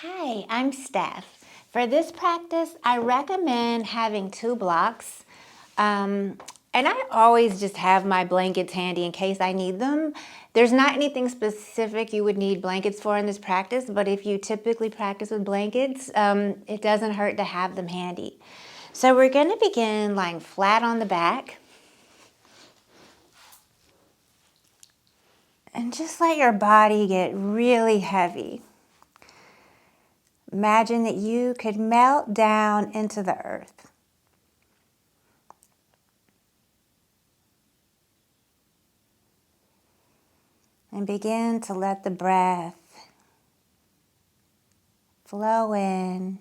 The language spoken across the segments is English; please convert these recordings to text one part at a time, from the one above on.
Hi, I'm Steph. For this practice, I recommend having 2 blocks. And I always just have my blankets handy in case I need them. There's not anything specific you would need blankets for in this practice, but if you typically practice with blankets, it doesn't hurt to have them handy. So we're going to begin lying flat on the back. And just let your body get really heavy. Imagine that you could melt down into the earth. And begin to let the breath flow in,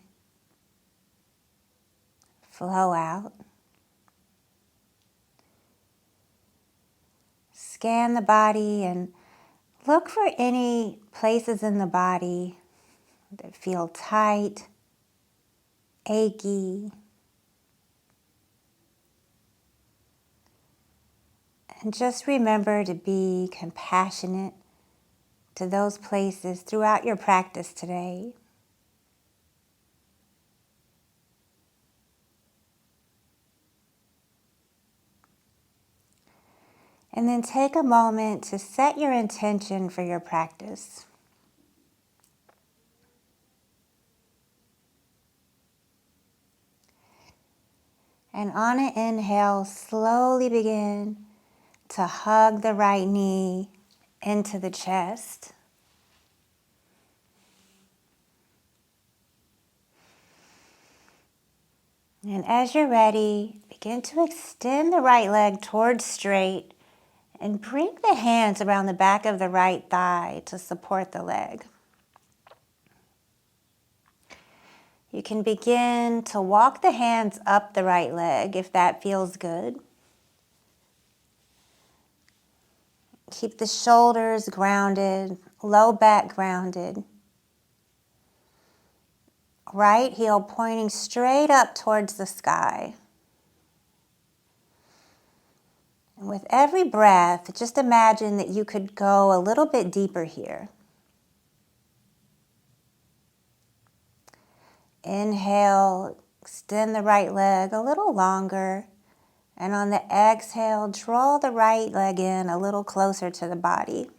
flow out. Scan the body and look for any places in the body that feel tight, achy. And just remember to be compassionate to those places throughout your practice today. And then take a moment to set your intention for your practice. And on an inhale, slowly begin to hug the right knee into the chest. And as you're ready, begin to extend the right leg towards straight and bring the hands around the back of the right thigh to support the leg. You can begin to walk the hands up the right leg if that feels good. Keep the shoulders grounded, low back grounded. Right heel pointing straight up towards the sky. And with every breath, just imagine that you could go a little bit deeper here. Inhale, extend the right leg a little longer. And on the exhale, draw the right leg in a little closer to the body.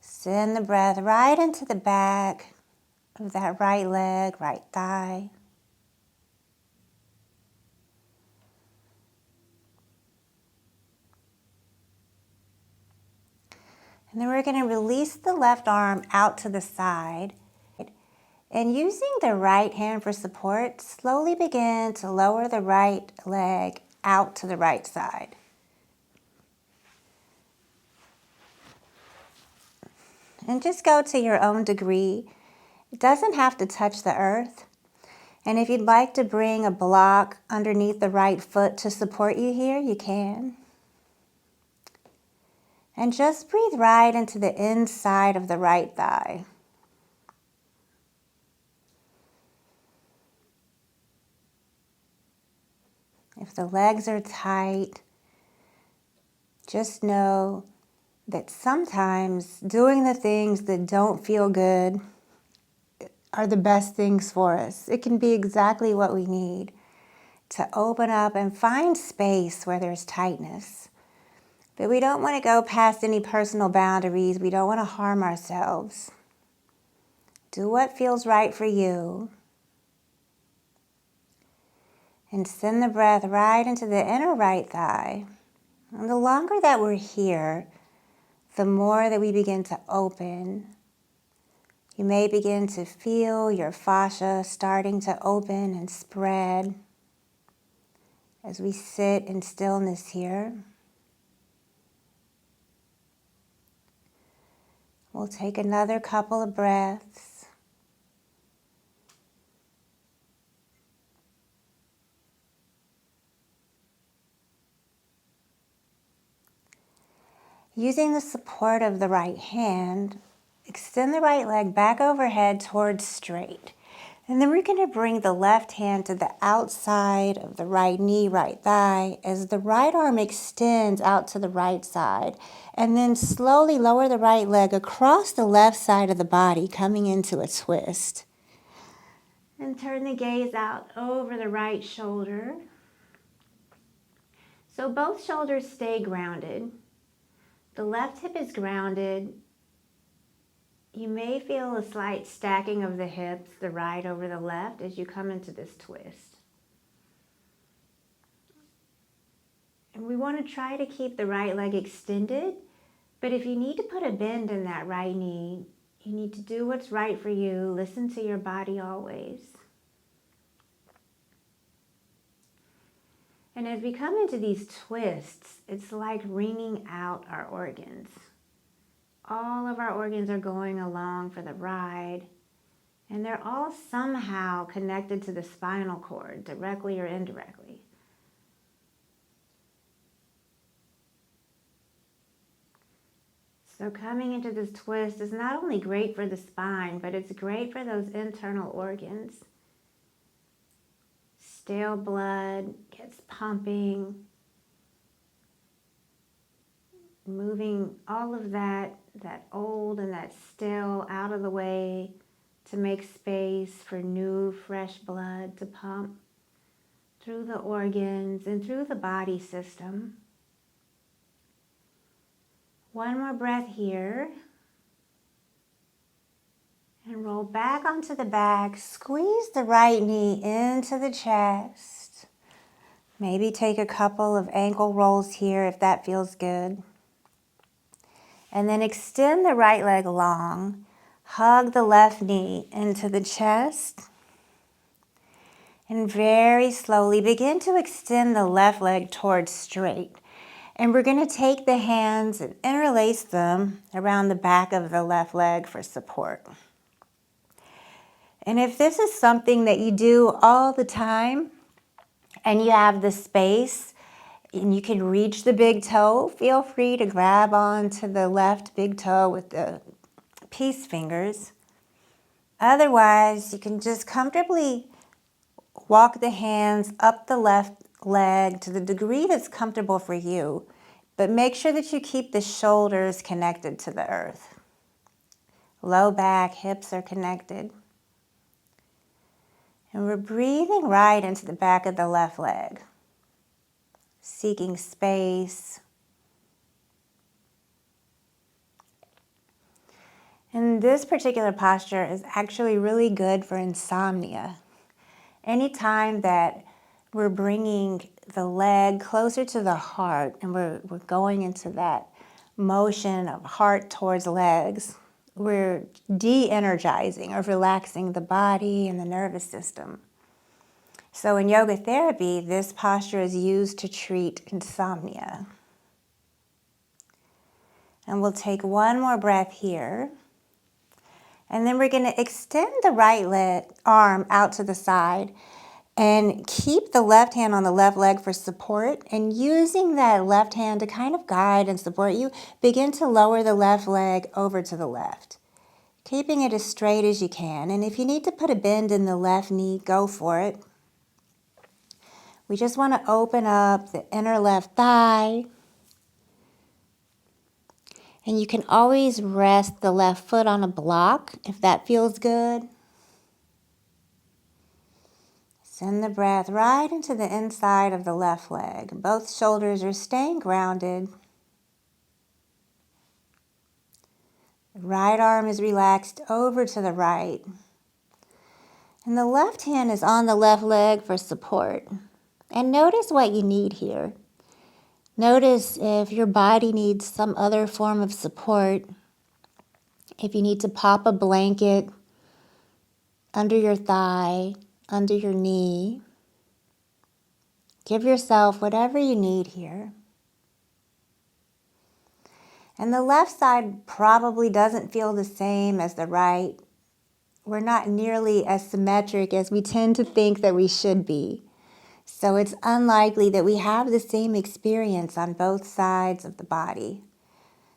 Send the breath right into the back of that right leg, right thigh. And then we're going to release the left arm out to the side. And using the right hand for support, slowly begin to lower the right leg out to the right side. And just go to your own degree. It doesn't have to touch the earth. And if you'd like to bring a block underneath the right foot to support you here, you can. And just breathe right into the inside of the right thigh. If the legs are tight, just know that sometimes doing the things that don't feel good are the best things for us. It can be exactly what we need to open up and find space where there's tightness. But we don't want to go past any personal boundaries. We don't want to harm ourselves. Do what feels right for you. And send the breath right into the inner right thigh. And the longer that we're here, the more that we begin to open. You may begin to feel your fascia starting to open and spread as we sit in stillness here. We'll take another couple of breaths. Using the support of the right hand, extend the right leg back overhead towards straight. And then we're going to bring the left hand to the outside of the right knee, right thigh, as the right arm extends out to the right side. And then slowly lower the right leg across the left side of the body, coming into a twist. And turn the gaze out over the right shoulder. So both shoulders stay grounded. The left hip is grounded. You may feel a slight stacking of the hips, the right over the left, as you come into this twist. And we want to try to keep the right leg extended, but if you need to put a bend in that right knee, you need to do what's right for you. Listen to your body always. And as we come into these twists, it's like wringing out our organs. All of our organs are going along for the ride, and they're all somehow connected to the spinal cord, directly or indirectly. So coming into this twist is not only great for the spine, but it's great for those internal organs. Stale blood gets pumping, moving all of that old and that stale out of the way to make space for new, fresh blood to pump through the organs and through the body system. One more breath here. And roll back onto the back. Squeeze the right knee into the chest. Maybe take a couple of ankle rolls here if that feels good. And then extend the right leg long. Hug the left knee into the chest. And very slowly begin to extend the left leg towards straight. And we're going to take the hands and interlace them around the back of the left leg for support. And if this is something that you do all the time and you have the space and you can reach the big toe, feel free to grab onto the left big toe with the peace fingers. Otherwise, you can just comfortably walk the hands up the left leg to the degree that's comfortable for you, but make sure that you keep the shoulders connected to the earth. Low back, hips are connected. And we're breathing right into the back of the left leg, seeking space. And this particular posture is actually really good for insomnia. Anytime that we're bringing the leg closer to the heart and we're going into that motion of heart towards legs, we're de-energizing or relaxing the body and the nervous system. So in yoga therapy, this posture is used to treat insomnia. And we'll take one more breath here. And then we're going to extend the right arm out to the side and keep the left hand on the left leg for support. And using that left hand to kind of guide and support you, begin to lower the left leg over to the left, keeping it as straight as you can. And if you need to put a bend in the left knee, go for it. We just want to open up the inner left thigh. And you can always rest the left foot on a block if that feels good. Send the breath right into the inside of the left leg. Both shoulders are staying grounded. The right arm is relaxed over to the right. And the left hand is on the left leg for support. And notice what you need here. Notice if your body needs some other form of support. If you need to pop a blanket under your thigh, under your knee. Give yourself whatever you need here. And the left side probably doesn't feel the same as the right. We're not nearly as symmetric as we tend to think that we should be. So it's unlikely that we have the same experience on both sides of the body.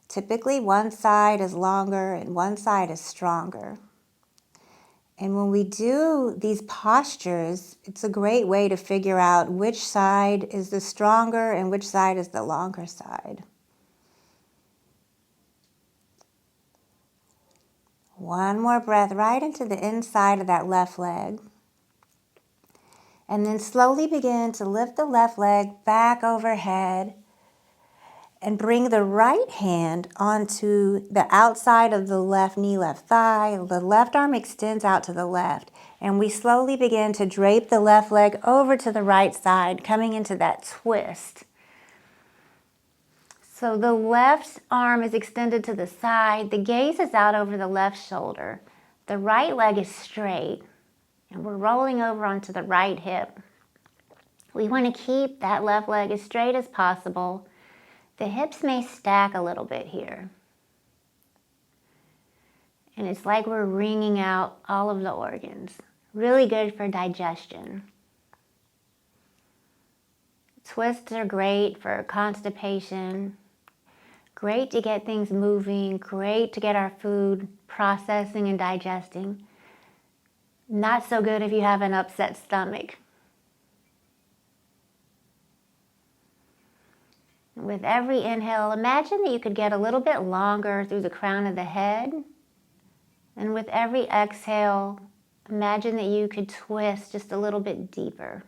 Typically, one side is longer and one side is stronger. And when we do these postures, it's a great way to figure out which side is the stronger and which side is the longer side. One more breath right into the inside of that left leg. And then slowly begin to lift the left leg back overhead and bring the right hand onto the outside of the left knee, left thigh. The left arm extends out to the left. And we slowly begin to drape the left leg over to the right side, coming into that twist. So the left arm is extended to the side. The gaze is out over the left shoulder. The right leg is straight. And we're rolling over onto the right hip. We want to keep that left leg as straight as possible. The hips may stack a little bit here. And it's like we're wringing out all of the organs. Really good for digestion. Twists are great for constipation. Great to get things moving. Great to get our food processing and digesting. Not so good if you have an upset stomach. With every inhale, imagine that you could get a little bit longer through the crown of the head. And with every exhale, imagine that you could twist just a little bit deeper.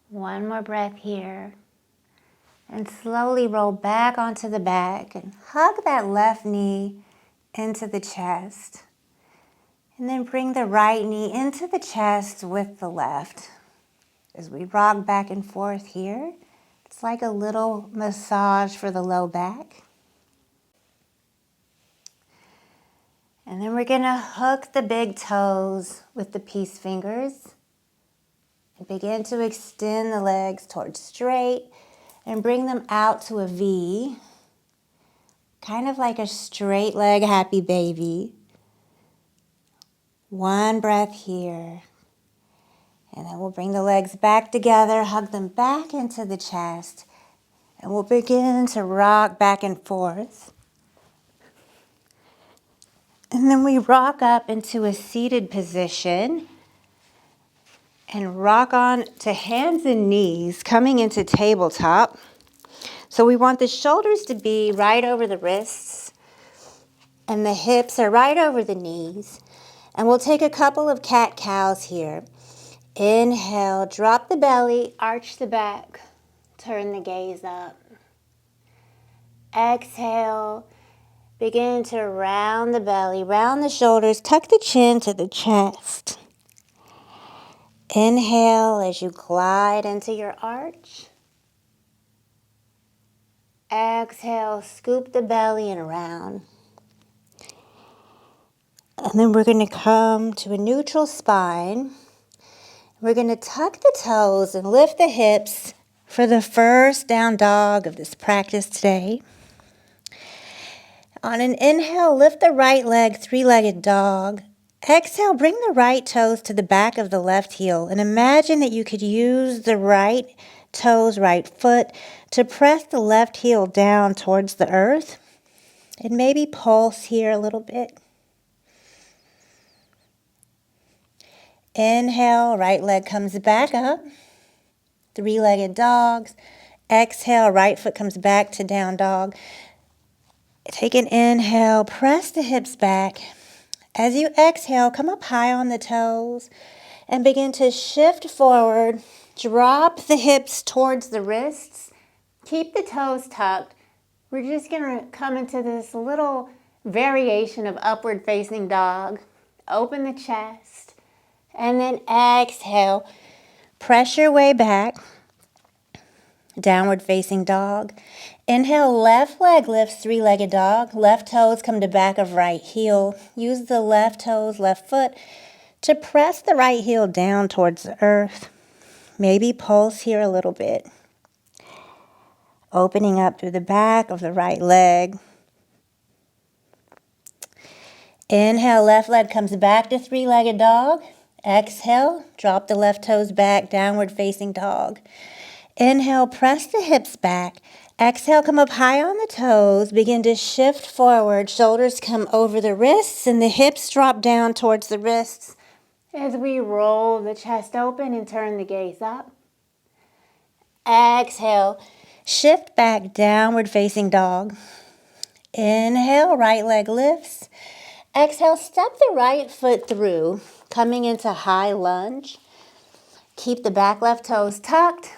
One more breath here. And slowly roll back onto the back and hug that left knee into the chest. And then bring the right knee into the chest with the left. As we rock back and forth here, it's like a little massage for the low back. And then we're going to hook the big toes with the peace fingers. And begin to extend the legs towards straight and bring them out to a V. Kind of like a straight leg happy baby. One breath here. And then we'll bring the legs back together, hug them back into the chest, and we'll begin to rock back and forth. And then we rock up into a seated position and rock on to hands and knees, coming into tabletop. So we want the shoulders to be right over the wrists, and the hips are right over the knees. And we'll take a couple of cat-cows here. Inhale, drop the belly, arch the back, turn the gaze up. Exhale, begin to round the belly, round the shoulders, tuck the chin to the chest. Inhale as you glide into your arch. Exhale, scoop the belly and round. And then we're going to come to a neutral spine. We're going to tuck the toes and lift the hips for the first down dog of this practice today. On an inhale, lift the right leg, three-legged dog. Exhale, bring the right toes to the back of the left heel. And imagine that you could use the right toes, right foot, to press the left heel down towards the earth. And maybe pulse here a little bit. Inhale, right leg comes back up. Three-legged dogs. Exhale, right foot comes back to down dog. Take an inhale, press the hips back. As you exhale, come up high on the toes and begin to shift forward. Drop the hips towards the wrists. Keep the toes tucked. We're just going to come into this little variation of upward facing dog. Open the chest. And then exhale, press your way back, downward facing dog. Inhale, left leg lifts, three-legged dog. Left toes come to back of right heel. Use the left toes, left foot to press the right heel down towards the earth. Maybe pulse here a little bit. Opening up through the back of the right leg. Inhale, left leg comes back to three-legged dog. Exhale, drop the left toes back, downward facing dog. Inhale, press the hips back. Exhale, come up high on the toes. Begin to shift forward. Shoulders come over the wrists and the hips drop down towards the wrists as we roll the chest open and turn the gaze up. Exhale, shift back, downward facing dog. Inhale, right leg lifts. Exhale, step the right foot through, coming into high lunge. Keep the back left toes tucked.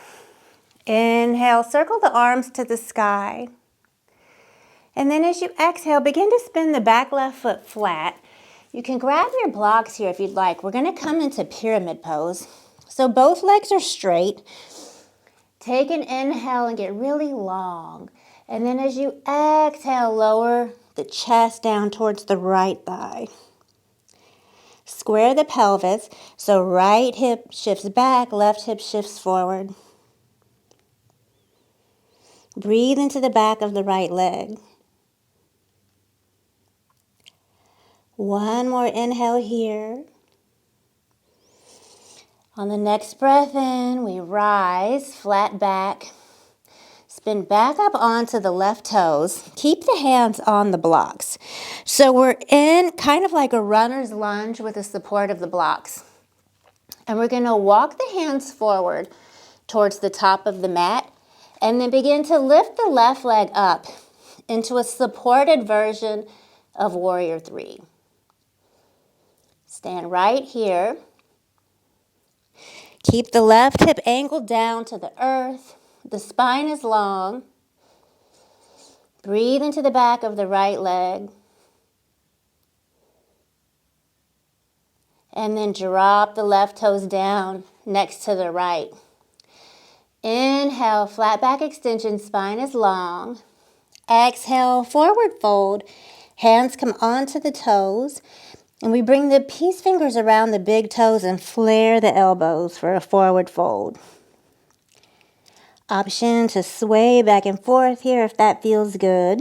Inhale, circle the arms to the sky. And then as you exhale, begin to spin the back left foot flat. You can grab your blocks here if you'd like. We're going to come into pyramid pose. So both legs are straight. Take an inhale and get really long. And then as you exhale, lower the chest down towards the right thigh. Square the pelvis, so right hip shifts back, left hip shifts forward. Breathe into the back of the right leg. One more inhale here. On the next breath in, we rise, flat back. Spin back up onto the left toes. Keep the hands on the blocks. So we're in kind of like a runner's lunge with the support of the blocks. And we're going to walk the hands forward towards the top of the mat and then begin to lift the left leg up into a supported version of Warrior 3. Stand right here. Keep the left hip angled down to the earth. The spine is long. Breathe into the back of the right leg. And then drop the left toes down next to the right. Inhale, flat back extension, spine is long. Exhale, forward fold. Hands come onto the toes. And we bring the peace fingers around the big toes and flare the elbows for a forward fold. Option to sway back and forth here if that feels good.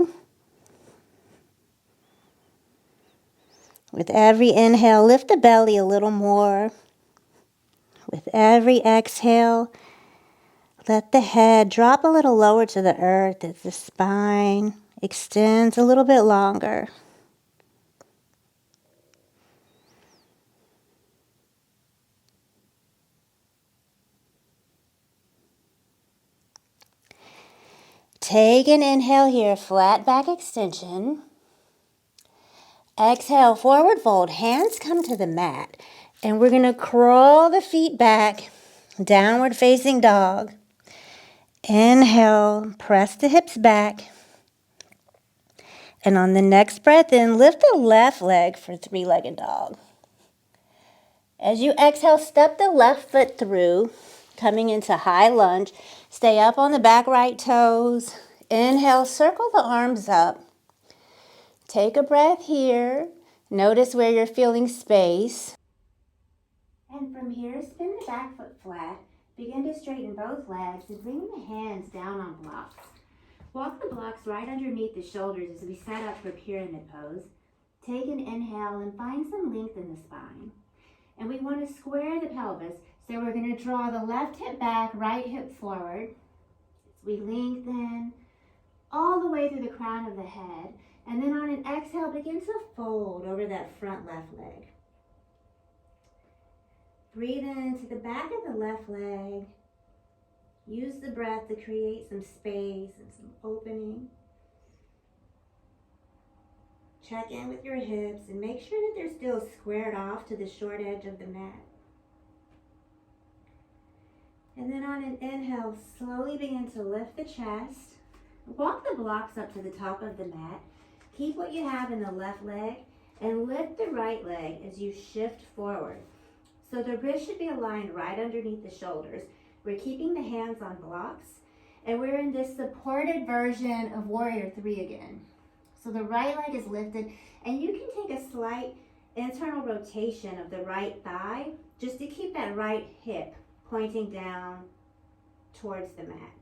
With every inhale, lift the belly a little more. With every exhale, let the head drop a little lower to the earth as the spine extends a little bit longer. Take an inhale here, flat back extension. Exhale, forward fold. Hands come to the mat. And we're going to crawl the feet back, downward facing dog. Inhale, press the hips back. And on the next breath in, lift the left leg for three-legged dog. As you exhale, step the left foot through, coming into high lunge. Stay up on the back right toes. Inhale, circle the arms up. Take a breath here. Notice where you're feeling space. And from here, spin the back foot flat. Begin to straighten both legs and bring the hands down on blocks. Walk the blocks right underneath the shoulders as we set up for pyramid pose. Take an inhale and find some length in the spine. And we want to square the pelvis, so we're going to draw the left hip back, right hip forward. As we lengthen all the way through the crown of the head. And then on an exhale, begin to fold over that front left leg. Breathe into the back of the left leg. Use the breath to create some space and some opening. Check in with your hips and make sure that they're still squared off to the short edge of the mat. And then on an inhale, slowly begin to lift the chest. Walk the blocks up to the top of the mat. Keep what you have in the left leg and lift the right leg as you shift forward. So the wrist should be aligned right underneath the shoulders. We're keeping the hands on blocks and we're in this supported version of Warrior 3 again. So the right leg is lifted and you can take a slight internal rotation of the right thigh just to keep that right hip pointing down towards the mat.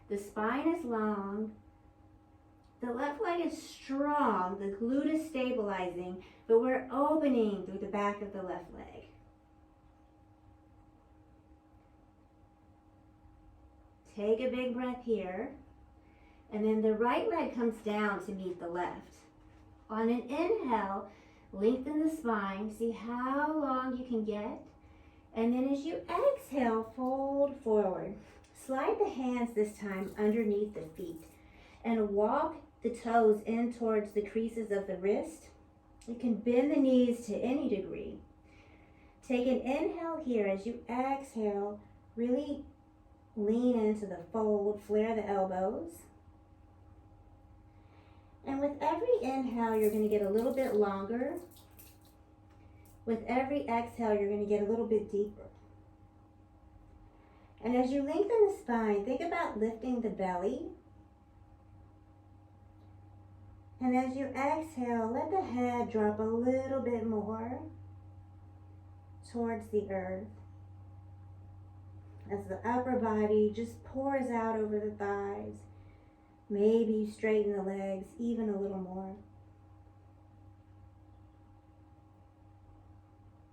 The spine is long. The left leg is strong. The glute is stabilizing, but we're opening through the back of the left leg. Take a big breath here. And then the right leg comes down to meet the left. On an inhale, lengthen the spine. See how long you can get. And then as you exhale, fold forward. Slide the hands this time underneath the feet and walk the toes in towards the creases of the wrist. You can bend the knees to any degree. Take an inhale here. As you exhale, really lean into the fold, flare the elbows. And with every inhale, you're going to get a little bit longer. With every exhale, you're going to get a little bit deeper. And as you lengthen the spine, think about lifting the belly. And as you exhale, let the head drop a little bit more towards the earth. As the upper body just pours out over the thighs, maybe you straighten the legs even a little more.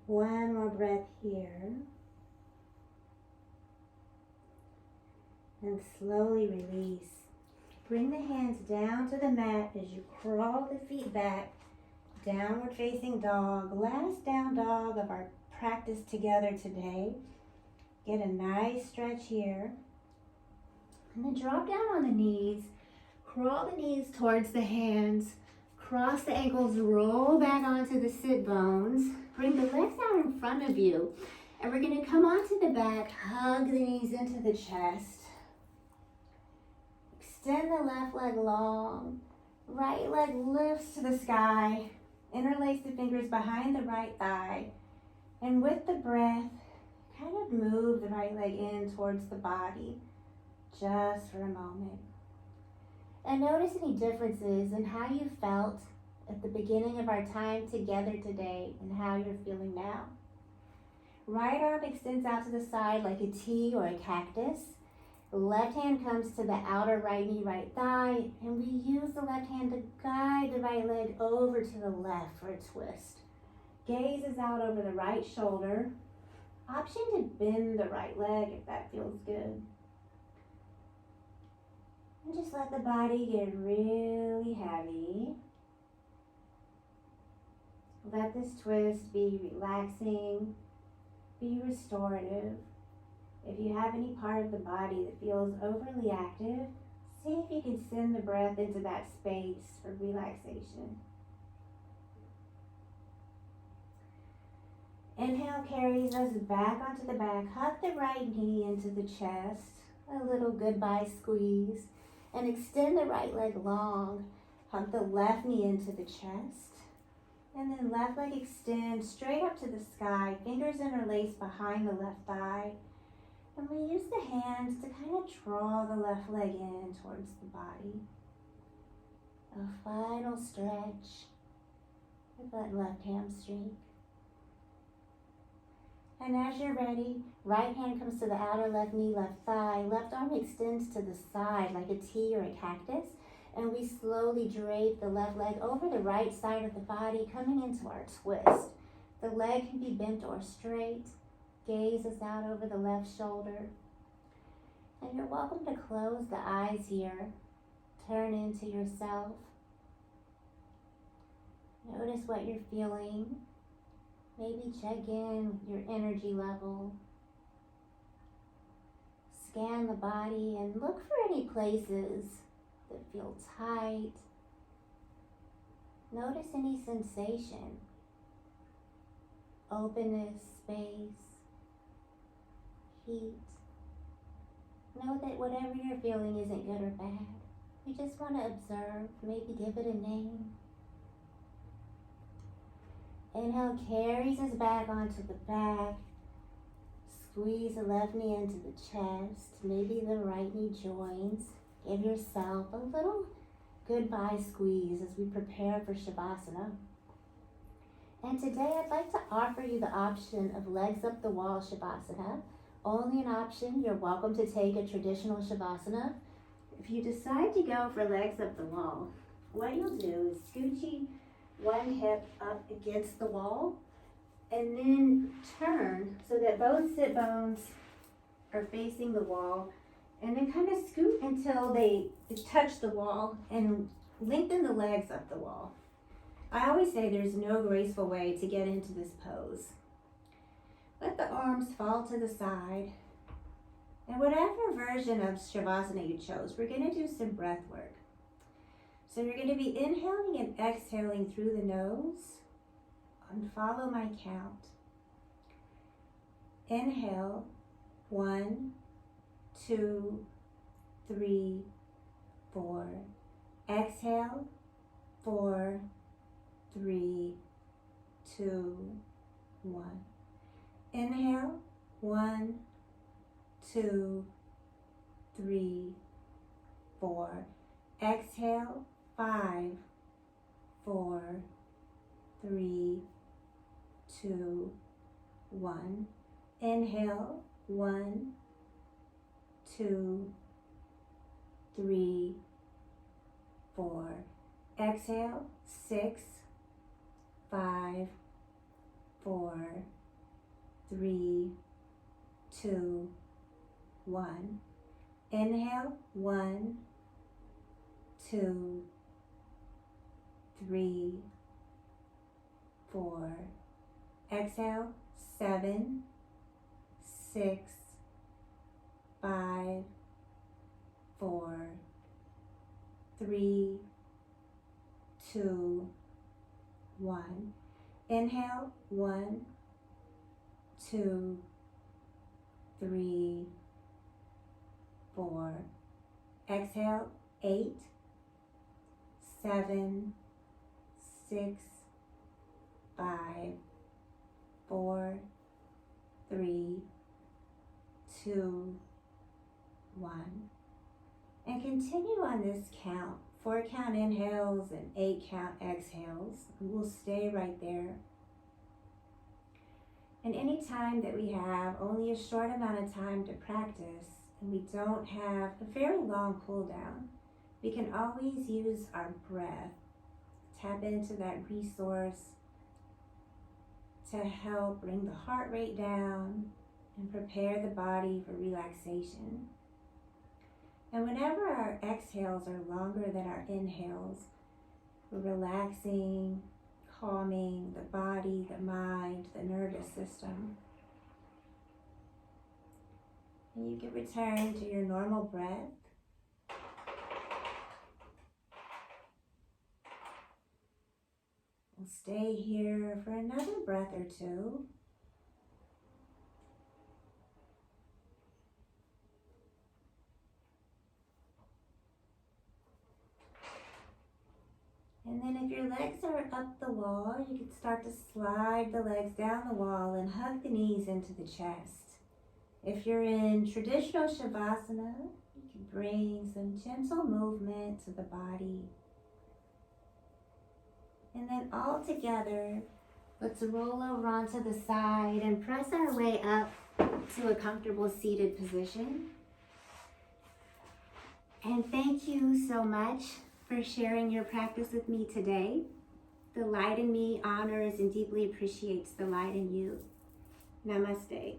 One more breath here. And slowly release. Bring the hands down to the mat as you crawl the feet back. Downward facing dog. Last down dog of our practice together today. Get a nice stretch here. And then drop down on the knees. Crawl the knees towards the hands. Cross the ankles, roll back onto the sit bones. Bring the legs out in front of you. And we're going to come onto the back, hug the knees into the chest. Extend the left leg long. Right leg lifts to the sky. Interlace the fingers behind the right thigh. And with the breath, kind of move the right leg in towards the body, just for a moment. And notice any differences in how you felt at the beginning of our time together today and how you're feeling now. Right arm extends out to the side like a T or a cactus. Left hand comes to the outer right knee, right thigh, and we use the left hand to guide the right leg over to the left for a twist. Gaze is out over the right shoulder. Option to bend the right leg if that feels good. And just let the body get really heavy. Let this twist be relaxing, be restorative. If you have any part of the body that feels overly active, see if you can send the breath into that space for relaxation. Inhale carries us back onto the back. Hug the right knee into the chest. A little goodbye squeeze. And extend the right leg long. Hug the left knee into the chest. And then left leg extend straight up to the sky. Fingers interlace behind the left thigh. And we use the hands to kind of draw the left leg in towards the body. A final stretch with that left hamstring. And as you're ready, right hand comes to the outer left knee, left thigh. Left arm extends to the side like a T or a cactus. And we slowly drape the left leg over the right side of the body, coming into our twist. The leg can be bent or straight. Gaze is out over the left shoulder. And you're welcome to close the eyes here. Turn into yourself. Notice what you're feeling. Maybe check in with your energy level. Scan the body and look for any places that feel tight. Notice any sensation. Openness, space, heat. Know that whatever you're feeling isn't good or bad. You just want to observe, maybe give it a name. Inhale carries us back onto the back. Squeeze the left knee into the chest. Maybe the right knee joins. Give yourself a little goodbye squeeze as we prepare for Shavasana. And today I'd like to offer you the option of legs up the wall Shavasana. Only an option. You're welcome to take a traditional Shavasana. If you decide to go for legs up the wall, what you'll do is scoochie one hip up against the wall and then turn so that both sit bones are facing the wall And then kind of scoot until they touch the wall and lengthen the legs up the wall. I always say there's no graceful way to get into this pose. Let the arms fall to the side. And whatever version of Shavasana you chose, we're going to do some breath work. So you're going to be inhaling and exhaling through the nose. And follow my count. Inhale, 1, 2, 3, 4. Exhale, 4, 3, 2, 1. Inhale, 1, 2, 3, 4. Exhale, 5, 4, 3, 2, 1. Inhale, 1, 2, 3, 4. Exhale, 6, 5, 4, 3, 2, 1. Inhale, 1, 2, 3, 4. Exhale, 7, 6, 5, 4, 3, 2, 1. Inhale, 1, 2, 3, 4. Exhale, 8, 7, 6, 5, 4, 3, 2, 1. And continue on this count. 4 count inhales and 8 count exhales. We'll stay right there. And any time that we have only a short amount of time to practice and we don't have a very long cool down, we can always use our breath. Tap into that resource to help bring the heart rate down and prepare the body for relaxation. And whenever our exhales are longer than our inhales, we're relaxing, calming the body, the mind, the nervous system. And you can return to your normal breath. We'll stay here for another breath or two. And then if your legs are up the wall, you can start to slide the legs down the wall and hug the knees into the chest. If you're in traditional Shavasana, you can bring some gentle movement to the body. And then all together, let's roll over onto the side and press our way up to a comfortable seated position. And thank you so much for sharing your practice with me today. The light in me honors and deeply appreciates the light in you. Namaste.